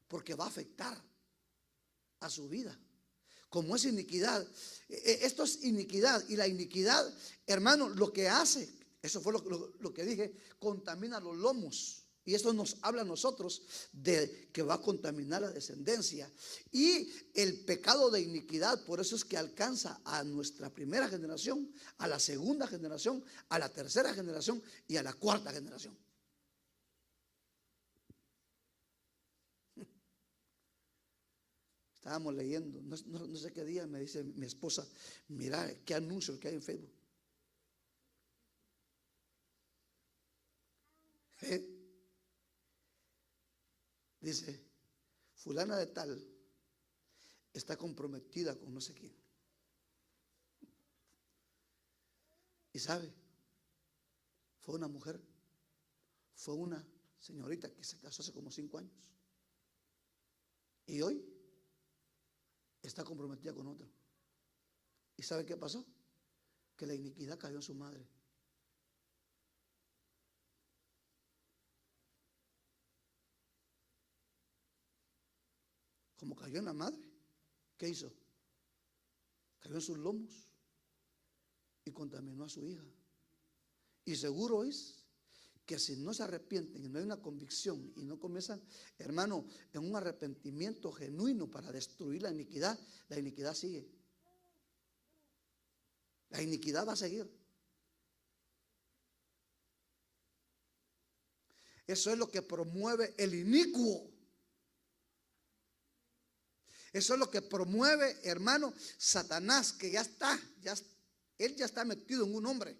Porque va a afectar a su vida. Como es iniquidad, esto es iniquidad. Y la iniquidad, hermano, lo que hace, eso fue lo que dije, contamina los lomos. Y esto nos habla a nosotros de que va a contaminar la descendencia. Y el pecado de iniquidad, por eso es que alcanza a nuestra primera generación, a la segunda generación, a la tercera generación y a la cuarta generación. Estábamos leyendo, no sé qué día, me dice mi esposa, mira qué anuncios que hay en Facebook. Dice, fulana de tal está comprometida con no sé quién. Y sabe, fue una mujer, fue una señorita que se casó hace como 5 años. Y hoy está comprometida con otro. ¿Y sabe qué pasó? Que la iniquidad cayó en su madre. Como cayó en la madre, ¿qué hizo? Cayó en sus lomos y contaminó a su hija. Y seguro es que si no se arrepienten y no hay una convicción y no comienzan, hermano, en un arrepentimiento genuino para destruir la iniquidad sigue. La iniquidad va a seguir. Eso es lo que promueve el inicuo. Eso es lo que promueve, hermano, Satanás, que él ya está metido en un hombre,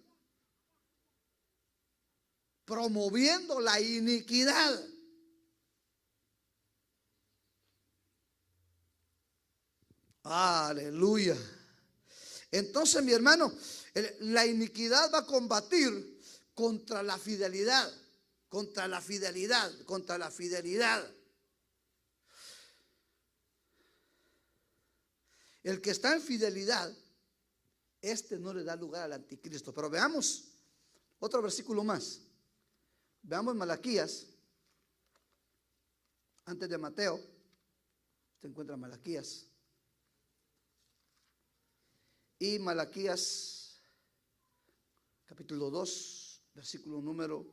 promoviendo la iniquidad. Aleluya. Entonces, mi hermano, la iniquidad va a combatir contra la fidelidad, contra la fidelidad, contra la fidelidad. El que está en fidelidad, no le da lugar al anticristo. Pero veamos otro versículo más. Veamos Malaquías, antes de Mateo. Usted encuentra Malaquías. Y Malaquías, capítulo 2, versículo número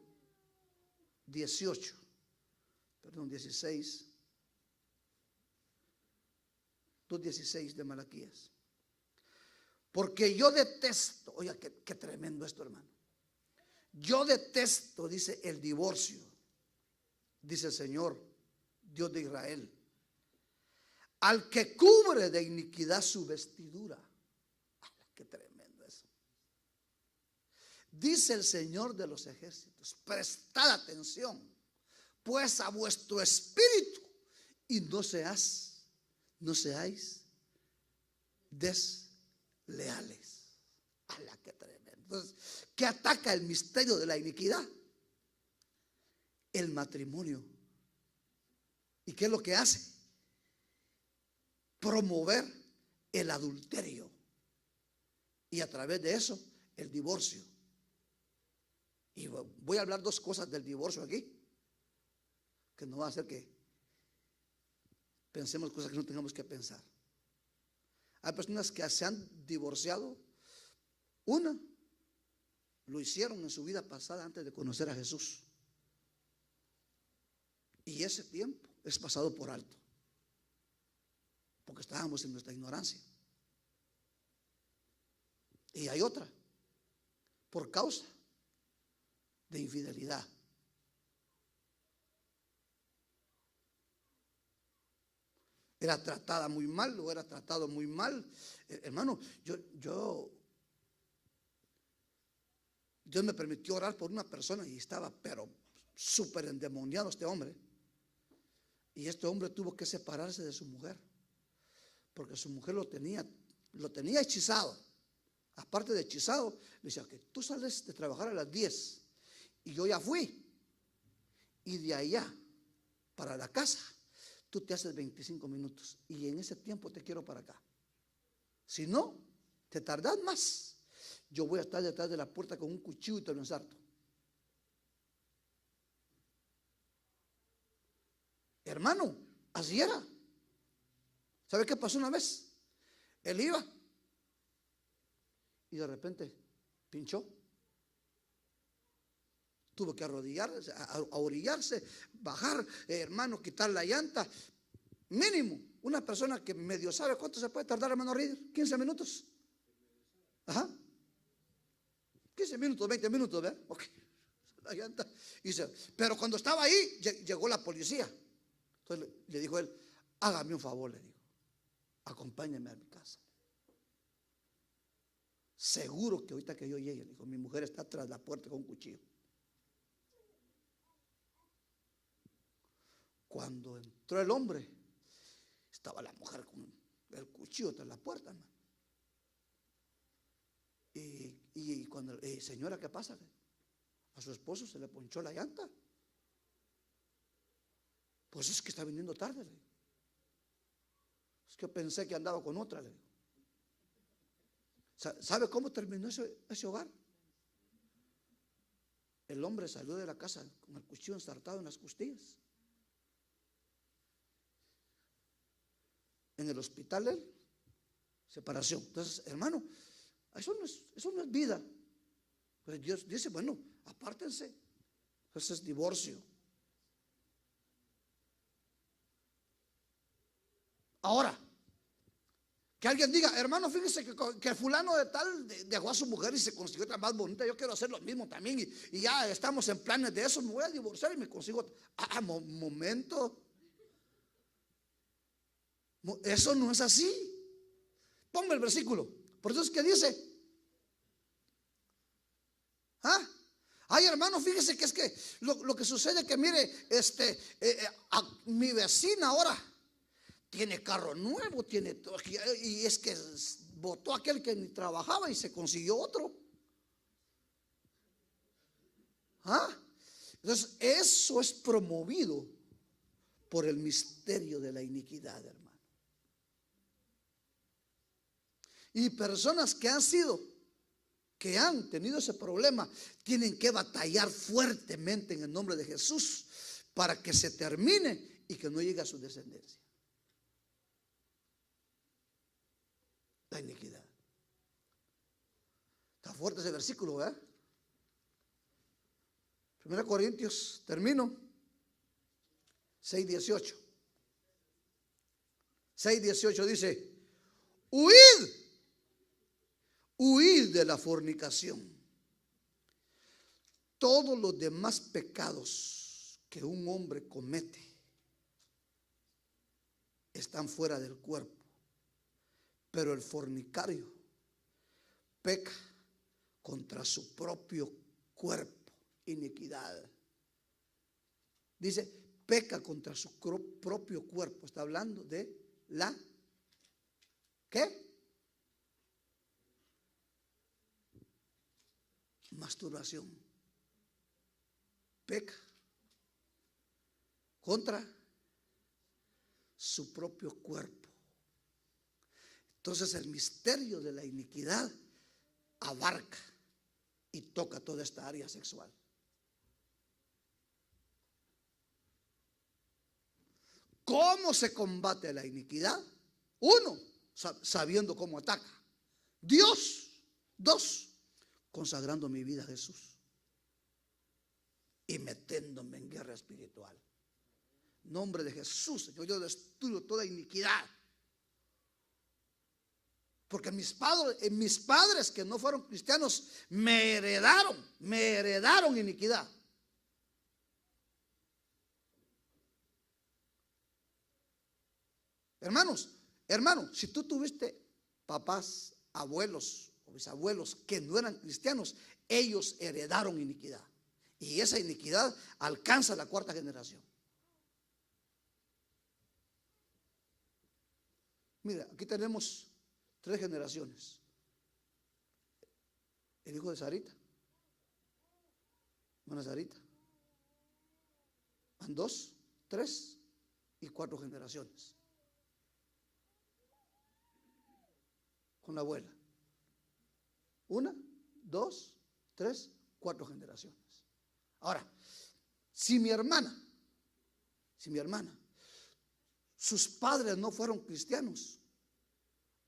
16. Perdón, 2:16 de Malaquías. Porque yo detesto, oiga, qué tremendo esto, hermano. Yo detesto, dice, el divorcio, dice el Señor, Dios de Israel, al que cubre de iniquidad su vestidura. Qué tremendo eso. Dice el Señor de los ejércitos, prestad atención, pues a vuestro espíritu, y no seáis desleales. Qué tremendo. Entonces, ¿qué ataca el misterio de la iniquidad? El matrimonio. ¿Y qué es lo que hace? Promover el adulterio. Y a través de eso, el divorcio. Y voy a hablar 2 cosas del divorcio aquí, que no va a hacer que pensemos cosas que no tengamos que pensar. Hay personas que se han divorciado. Una, lo hicieron en su vida pasada antes de conocer a Jesús. Y ese tiempo es pasado por alto, porque estábamos en nuestra ignorancia. Y hay otra, por causa de infidelidad. Era tratada muy mal o era tratado muy mal. Hermano, yo Dios me permitió orar por una persona y estaba pero súper endemoniado este hombre. Y este hombre tuvo que separarse de su mujer, porque su mujer lo tenía hechizado. Aparte de hechizado, le decía que tú sales de trabajar a las 10 y yo ya fui. Y de allá para la casa, tú te haces 25 minutos y en ese tiempo te quiero para acá. Si no, te tardas más. Yo voy a estar detrás de la puerta con un cuchillo y te lo ensarto. Hermano, así era. ¿Sabe qué pasó una vez? Él iba y de repente pinchó. Tuvo que arrodillarse, a orillarse, bajar, hermano, quitar la llanta. Mínimo, una persona que medio sabe cuánto se puede tardar, hermano Reader, 15 minutos. Ajá. 15 minutos, 20 minutos, ¿verdad? Ok. La llanta. Pero cuando estaba ahí, llegó la policía. Entonces le dijo él, hágame un favor, le dijo, acompáñame a mi casa. Seguro que ahorita que yo llegue, le dijo, mi mujer está tras la puerta con un cuchillo. Cuando entró el hombre, estaba la mujer con el cuchillo tras la puerta, hermano. Y cuando, señora, ¿qué pasa? A su esposo se le ponchó la llanta. Pues es que está viniendo tarde, le digo. Es que pensé que andaba con otra, le digo. ¿Sabe cómo terminó ese hogar? El hombre salió de la casa con el cuchillo ensartado en las costillas. En el hospital él, separación. Entonces, hermano, eso no es vida. Pues Dios dice, bueno, apártense. Eso es divorcio. Ahora, que alguien diga, hermano, fíjese que fulano de tal dejó a su mujer y se consiguió otra más bonita. Yo quiero hacer lo mismo también. Y ya estamos en planes de eso. Me voy a divorciar y me consigo. Momento. Eso no es así. Ponga el versículo. Por eso es que dice, ay, hermano, fíjese que es que lo que sucede que mire, a mi vecina ahora tiene carro nuevo, y es que votó aquel que ni trabajaba y se consiguió otro. Entonces eso es promovido por el misterio de la iniquidad, hermano. Y personas que han tenido ese problema, tienen que batallar fuertemente en el nombre de Jesús para que se termine y que no llegue a su descendencia. La iniquidad. Está fuerte ese versículo, ¿verdad? 1 Corintios, termino. 6:18. 6:18 dice, huid de la fornicación. Todos los demás pecados que un hombre comete están fuera del cuerpo, pero el fornicario peca contra su propio cuerpo, iniquidad. Dice, peca contra su propio cuerpo. Está hablando de la ¿qué? Masturbación. Peca contra su propio cuerpo. Entonces el misterio de la iniquidad abarca y toca toda esta área sexual. ¿Cómo se combate la iniquidad? Uno, sabiendo cómo ataca. Dios. Dos, consagrando mi vida a Jesús y metiéndome en guerra espiritual. Nombre de Jesús, Señor, yo destruyo toda iniquidad. Porque mis padres que no fueron cristianos me heredaron iniquidad. Hermanos, si tú tuviste papás, abuelos o bisabuelos que no eran cristianos, ellos heredaron iniquidad. Y esa iniquidad alcanza la cuarta generación. Mira, aquí tenemos 3 generaciones. El hijo de Sarita, hermana Sarita, van 2, 3 y 4 generaciones con la abuela. 1, 2, 3, 4 generaciones. Ahora, si mi hermana, sus padres no fueron cristianos,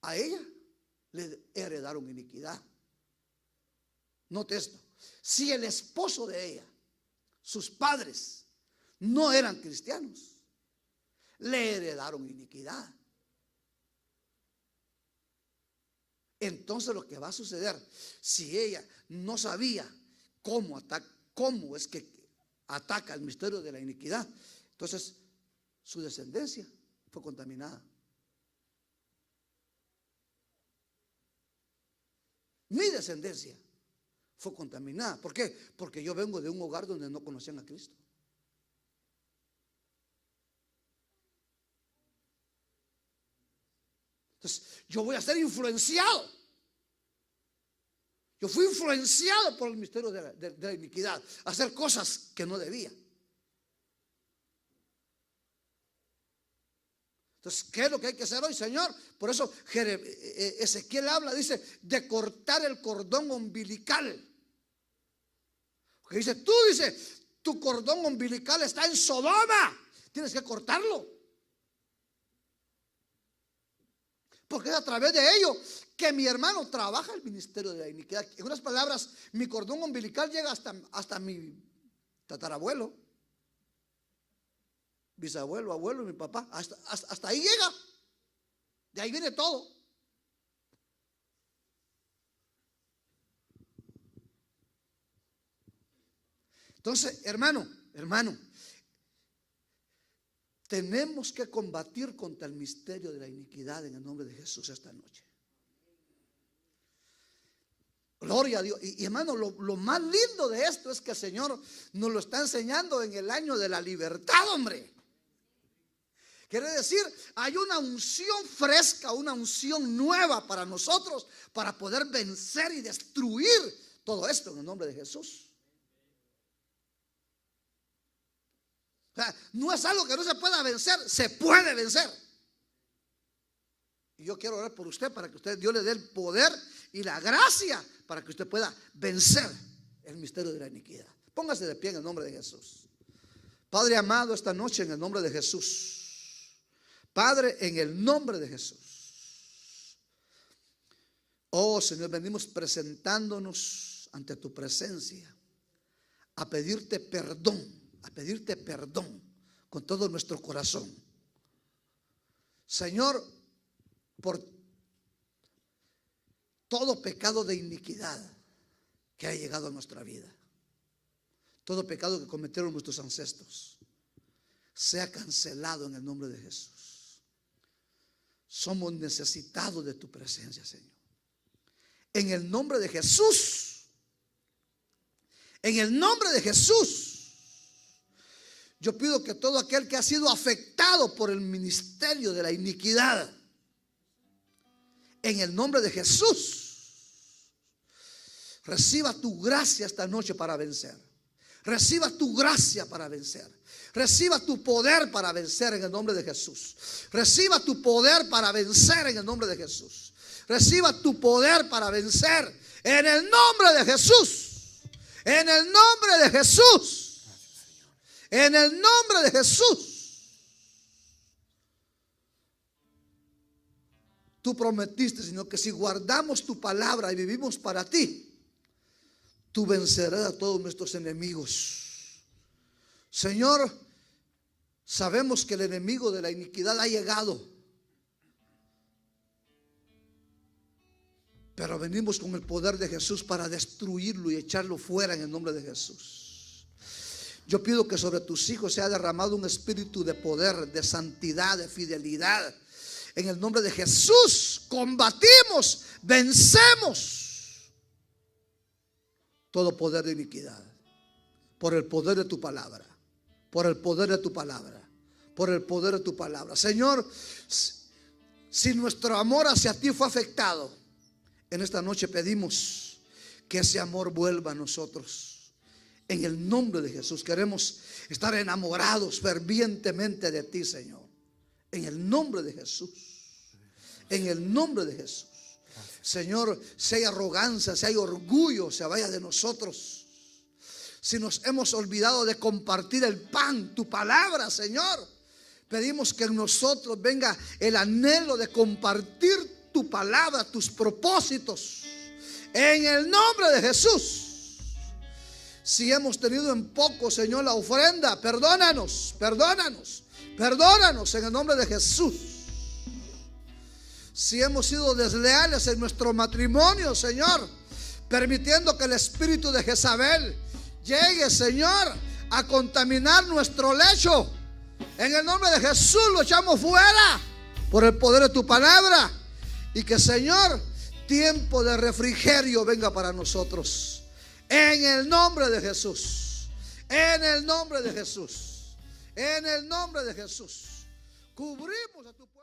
a ella le heredaron iniquidad. Note esto: si el esposo de ella, sus padres no eran cristianos, le heredaron iniquidad. Entonces lo que va a suceder, si ella no sabía cómo es que ataca el misterio de la iniquidad, entonces su descendencia fue contaminada. Mi descendencia fue contaminada. ¿Por qué? Porque yo vengo de un hogar donde no conocían a Cristo. Entonces yo voy a ser influenciado. Yo fui influenciado por el misterio de la iniquidad, a hacer cosas que no debía. Entonces, ¿qué es lo que hay que hacer hoy, Señor? Por eso Ezequiel habla, dice, de cortar el cordón umbilical. Porque dice, tu cordón umbilical está en Sodoma, tienes que cortarlo. Porque es a través de ello que mi hermano trabaja el ministerio de la iniquidad. En unas palabras, mi cordón umbilical llega hasta mi tatarabuelo, bisabuelo, abuelo y mi papá. Hasta ahí llega. De ahí viene todo. Entonces, hermano, tenemos que combatir contra el misterio de la iniquidad en el nombre de Jesús esta noche. Gloria a Dios. Y hermano, lo más lindo de esto es que el Señor nos lo está enseñando en el año de la libertad, hombre. Quiere decir, hay una unción fresca, una unción nueva para nosotros, para poder vencer y destruir todo esto en el nombre de Jesús. O sea, no es algo que no se pueda vencer, se puede vencer. Y yo quiero orar por usted para que Dios le dé el poder y la gracia para que usted pueda vencer el misterio de la iniquidad. Póngase de pie en el nombre de Jesús. Padre amado, esta noche en el nombre de Jesús, Padre, en el nombre de Jesús, oh Señor, venimos presentándonos ante tu presencia a pedirte perdón con todo nuestro corazón, Señor, por todo pecado de iniquidad que ha llegado a nuestra vida. Todo pecado que cometieron nuestros ancestros sea cancelado en el nombre de Jesús. Somos necesitados de tu presencia, Señor. En el nombre de Jesús, en el nombre de Jesús, yo pido que todo aquel que ha sido afectado por el ministerio de la iniquidad, en el nombre de Jesús, reciba tu gracia esta noche para vencer. Reciba tu gracia para vencer. Reciba tu poder para vencer en el nombre de Jesús. Reciba tu poder para vencer en el nombre de Jesús. Reciba tu poder para vencer en el nombre de Jesús. En el nombre de Jesús. En el nombre de Jesús. Tú prometiste, Señor, que si guardamos tu palabra y vivimos para ti, tú vencerás a todos nuestros enemigos. Señor, sabemos que el enemigo de la iniquidad ha llegado, pero venimos con el poder de Jesús para destruirlo y echarlo fuera en el nombre de Jesús. Yo pido que sobre tus hijos sea derramado un espíritu de poder, de santidad, de fidelidad. En el nombre de Jesús combatimos, vencemos todo poder de iniquidad, por el poder de tu palabra, por el poder de tu palabra, por el poder de tu palabra. Señor, si nuestro amor hacia ti fue afectado, en esta noche pedimos que ese amor vuelva a nosotros. En el nombre de Jesús queremos estar enamorados fervientemente de ti, Señor. En el nombre de Jesús. En el nombre de Jesús. Señor, si hay arrogancia, si hay orgullo, se vaya de nosotros. Si nos hemos olvidado de compartir el pan, tu palabra, Señor, pedimos que en nosotros venga el anhelo de compartir tu palabra, tus propósitos. En el nombre de Jesús. Si hemos tenido en poco, Señor, la ofrenda, perdónanos, perdónanos, perdónanos en el nombre de Jesús. Si hemos sido desleales en nuestro matrimonio, Señor, permitiendo que el espíritu de Jezabel llegue, Señor, a contaminar nuestro lecho, en el nombre de Jesús lo echamos fuera por el poder de tu palabra. Y que, Señor, tiempo de refrigerio venga para nosotros. En el nombre de Jesús. En el nombre de Jesús. En el nombre de Jesús. Cubrimos a tu pueblo.